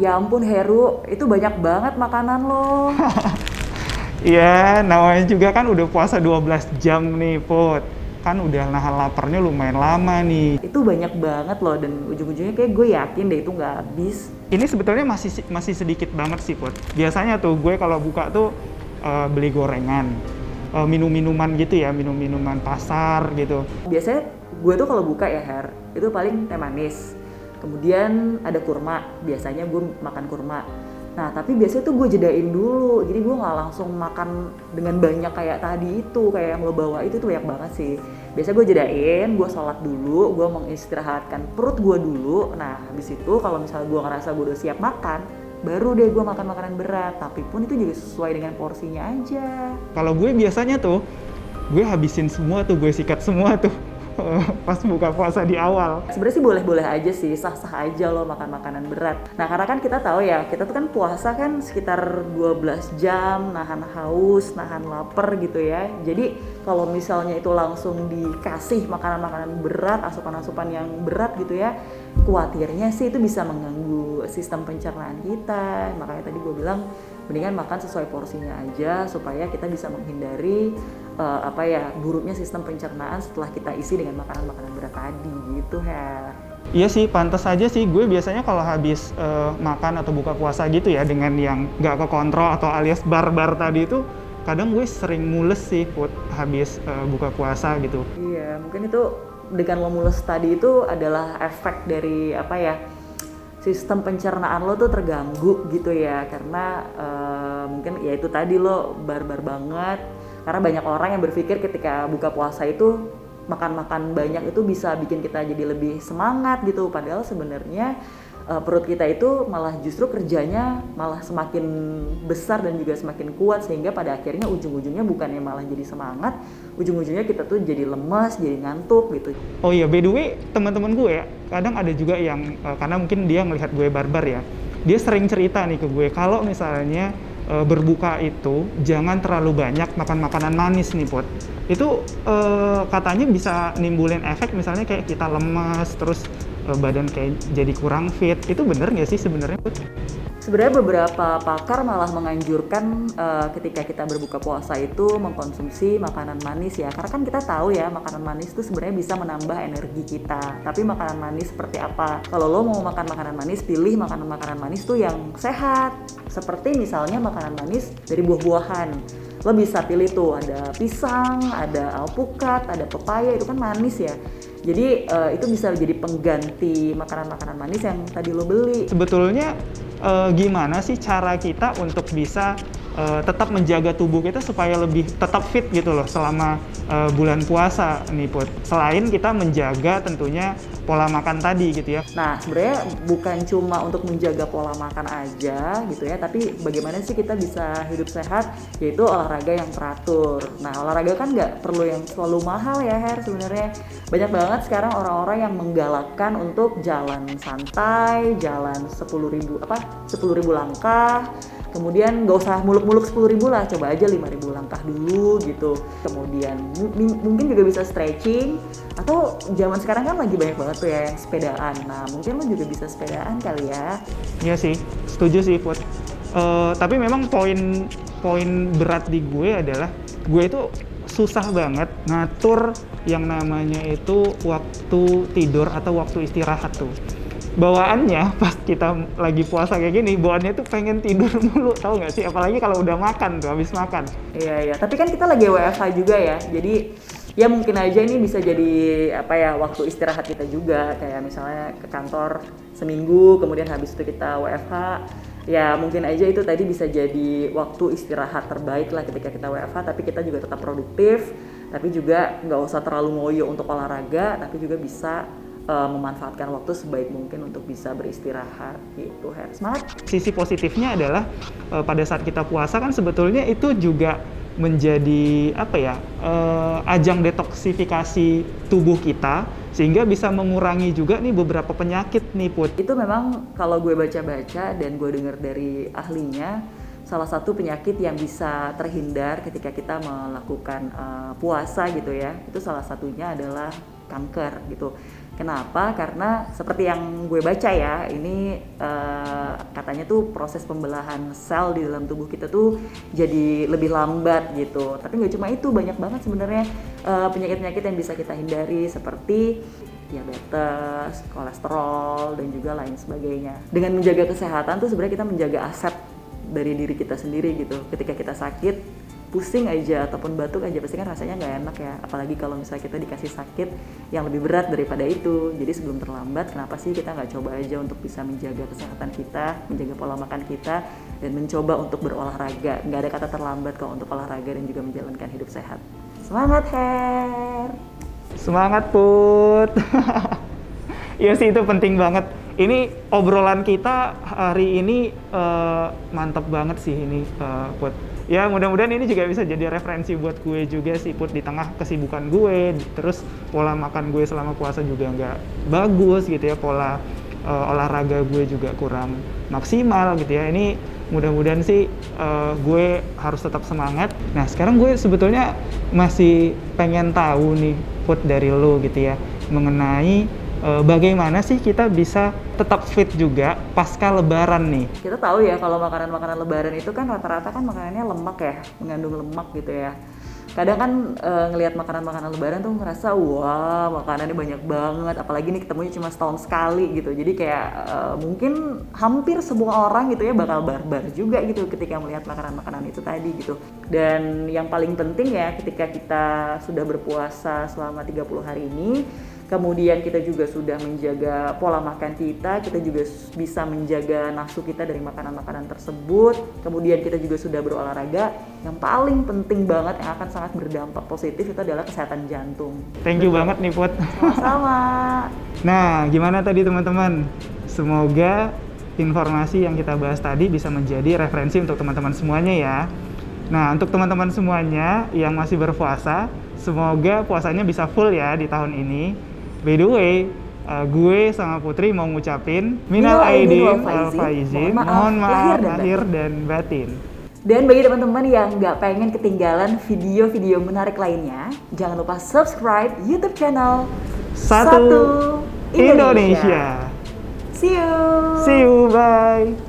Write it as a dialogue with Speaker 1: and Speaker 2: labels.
Speaker 1: Ya ampun Heru, itu banyak banget makanan lo.
Speaker 2: Iya, namanya juga kan udah puasa 12 jam nih, Put. Kan udah nahan laparnya lumayan lama nih.
Speaker 1: Itu banyak banget loh, dan ujung-ujungnya kayak gue yakin deh itu nggak habis.
Speaker 2: Ini sebetulnya masih sedikit banget sih, Put. Biasanya tuh gue kalau buka tuh beli gorengan, minum-minuman gitu ya, minum-minuman pasar gitu.
Speaker 1: Biasanya gue tuh kalau buka ya Her, itu paling teh manis. Kemudian ada kurma, biasanya gue makan kurma. Nah tapi biasanya tuh gue jedain dulu, jadi gue nggak langsung makan dengan banyak kayak tadi itu, kayak yang lo bawa itu tuh banyak banget sih. Biasanya gue jedain, gue sholat dulu, gue mengistirahatkan perut gue dulu. Nah habis itu kalau misalnya gue ngerasa gue udah siap makan, baru deh gue makan makanan berat. Tapi pun itu juga sesuai dengan porsinya aja.
Speaker 2: Kalau gue biasanya tuh, gue habisin semua tuh, gue sikat semua tuh pas buka puasa di awal.
Speaker 1: Sebenarnya sih boleh-boleh aja sih, sah-sah aja loh makan makanan berat. Nah karena kan kita tahu ya, kita tuh kan puasa kan sekitar 12 jam, nahan haus, nahan lapar gitu ya. Jadi kalau misalnya itu langsung dikasih makanan-makanan berat, asupan-asupan yang berat gitu ya, khawatirnya sih itu bisa mengganggu sistem pencernaan kita. Makanya tadi gue bilang mendingan makan sesuai porsinya aja supaya kita bisa menghindari buruknya sistem pencernaan setelah kita isi dengan makanan-makanan berat tadi gitu ya.
Speaker 2: Iya sih, pantas aja sih. Gue biasanya kalau habis makan atau buka puasa gitu ya, dengan yang nggak kekontrol atau alias bar-bar tadi itu, kadang gue sering mules sih, Put, habis buka puasa gitu.
Speaker 1: Iya, mungkin itu dengan lo mules tadi itu adalah efek dari sistem pencernaan lo tuh terganggu gitu ya, karena mungkin ya itu tadi lo barbar banget. Karena banyak orang yang berpikir ketika buka puasa itu makan-makan banyak itu bisa bikin kita jadi lebih semangat gitu, padahal sebenarnya perut kita itu malah justru kerjanya malah semakin besar dan juga semakin kuat, sehingga pada akhirnya ujung-ujungnya bukannya malah jadi semangat, ujung-ujungnya kita tuh jadi lemas, jadi ngantuk gitu.
Speaker 2: Oh iya, by the way, teman-teman gue ya, kadang ada juga yang karena mungkin dia melihat gue barbar ya, dia sering cerita nih ke gue kalau misalnya berbuka itu jangan terlalu banyak makan makanan manis nih, Put. Itu katanya bisa nimbulin efek misalnya kayak kita lemas, terus badan kayak jadi kurang fit. Itu bener nggak sih sebenarnya, Put?
Speaker 1: Sebenarnya beberapa pakar malah menganjurkan ketika kita berbuka puasa itu mengkonsumsi makanan manis ya. Karena kan kita tahu ya makanan manis itu sebenarnya bisa menambah energi kita. Tapi makanan manis seperti apa? Kalau lo mau makan makanan manis, pilih makanan-makanan manis tuh yang sehat. Seperti misalnya makanan manis dari buah-buahan. Lo bisa pilih tuh ada pisang, ada alpukat, ada pepaya, itu kan manis ya. Jadi itu bisa jadi pengganti makanan-makanan manis yang tadi lo beli.
Speaker 2: Sebetulnya gimana sih cara kita untuk bisa tetap menjaga tubuh kita supaya lebih tetap fit gitu loh selama bulan puasa nih, Put. Selain kita menjaga tentunya pola makan tadi gitu ya.
Speaker 1: Nah sebenarnya bukan cuma untuk menjaga pola makan aja gitu ya, tapi bagaimana sih kita bisa hidup sehat, yaitu olahraga yang teratur. Nah olahraga kan nggak perlu yang selalu mahal ya Her, sebenarnya banyak banget sekarang orang-orang yang menggalakkan untuk jalan santai, jalan 10.000 langkah. Kemudian gak usah muluk-muluk 10.000 lah, coba aja 5.000 langkah dulu gitu. Kemudian mungkin juga bisa stretching, atau zaman sekarang kan lagi banyak banget tuh ya yang sepedaan. Nah mungkin lo juga bisa sepedaan kali ya.
Speaker 2: Iya sih, setuju sih, Put. Tapi memang poin berat di gue adalah gue itu susah banget ngatur yang namanya itu waktu tidur atau waktu istirahat tuh. Bawaannya pas kita lagi puasa kayak gini, bawaannya tuh pengen tidur mulu, tahu nggak sih? Apalagi kalau udah makan tuh, habis makan.
Speaker 1: Iya, tapi kan kita lagi WFH juga ya, jadi ya mungkin aja ini bisa jadi waktu istirahat kita juga, kayak misalnya ke kantor seminggu, kemudian habis itu kita WFH, ya mungkin aja itu tadi bisa jadi waktu istirahat terbaik lah ketika kita WFH, tapi kita juga tetap produktif, tapi juga nggak usah terlalu ngoyo untuk olahraga, tapi juga bisa memanfaatkan waktu sebaik mungkin untuk bisa beristirahat gitu. Semangat.
Speaker 2: Sisi positifnya adalah pada saat kita puasa kan sebetulnya itu juga menjadi ajang detoksifikasi tubuh kita, sehingga bisa mengurangi juga nih beberapa penyakit nih, Put.
Speaker 1: Itu memang kalau gue baca-baca dan gue dengar dari ahlinya, salah satu penyakit yang bisa terhindar ketika kita melakukan puasa gitu ya, itu salah satunya adalah kanker gitu. Kenapa? Karena seperti yang gue baca ya, ini katanya tuh proses pembelahan sel di dalam tubuh kita tuh jadi lebih lambat gitu. Tapi nggak cuma itu, banyak banget sebenarnya penyakit-penyakit yang bisa kita hindari seperti diabetes, kolesterol, dan juga lain sebagainya. Dengan menjaga kesehatan tuh sebenarnya kita menjaga aset dari diri kita sendiri gitu. Ketika kita sakit, pusing aja ataupun batuk aja pasti kan rasanya nggak enak ya, apalagi kalau misalnya kita dikasih sakit yang lebih berat daripada itu. Jadi sebelum terlambat, kenapa sih kita nggak coba aja untuk bisa menjaga kesehatan kita, menjaga pola makan kita, dan mencoba untuk berolahraga. Nggak ada kata terlambat kok untuk olahraga dan juga menjalankan hidup sehat. Semangat Her!
Speaker 2: Semangat Put. Iya sih, itu penting banget. Ini obrolan kita hari ini mantap banget sih ini, Put. Ya mudah-mudahan ini juga bisa jadi referensi buat gue juga sih, Put, di tengah kesibukan gue. Terus pola makan gue selama puasa juga nggak bagus gitu ya, pola olahraga gue juga kurang maksimal gitu ya. Ini mudah-mudahan sih gue harus tetap semangat. Nah sekarang gue sebetulnya masih pengen tahu nih, Put, dari lo gitu ya, mengenai bagaimana sih kita bisa tetap fit juga pasca lebaran nih.
Speaker 1: Kita tahu ya kalau makanan-makanan lebaran itu kan rata-rata kan makanannya lemak ya, mengandung lemak gitu ya. Kadang kan ngelihat makanan-makanan lebaran tuh ngerasa wah makanannya banyak banget, apalagi nih ketemunya cuma setahun sekali gitu. Jadi kayak mungkin hampir semua orang gitu ya bakal barbar juga gitu ketika melihat makanan-makanan itu tadi gitu. Dan yang paling penting ya, ketika kita sudah berpuasa selama 30 hari ini, kemudian kita juga sudah menjaga pola makan kita juga bisa menjaga nafsu kita dari makanan-makanan tersebut. Kemudian kita juga sudah berolahraga. Yang paling penting banget yang akan sangat berdampak positif itu adalah kesehatan jantung.
Speaker 2: Thank you banget nih, Put.
Speaker 1: Sama-sama.
Speaker 2: Nah, gimana tadi teman-teman? Semoga informasi yang kita bahas tadi bisa menjadi referensi untuk teman-teman semuanya ya. Nah, untuk teman-teman semuanya yang masih berpuasa, semoga puasanya bisa full ya di tahun ini. By the way, gue sama Putri mau ngucapin minal aidin wal faizin, mohon maaf lahir dan batin.
Speaker 1: Dan bagi teman-teman yang nggak pengen ketinggalan video-video menarik lainnya, jangan lupa subscribe YouTube channel
Speaker 2: Satu Indonesia.
Speaker 1: See you.
Speaker 2: See you, bye.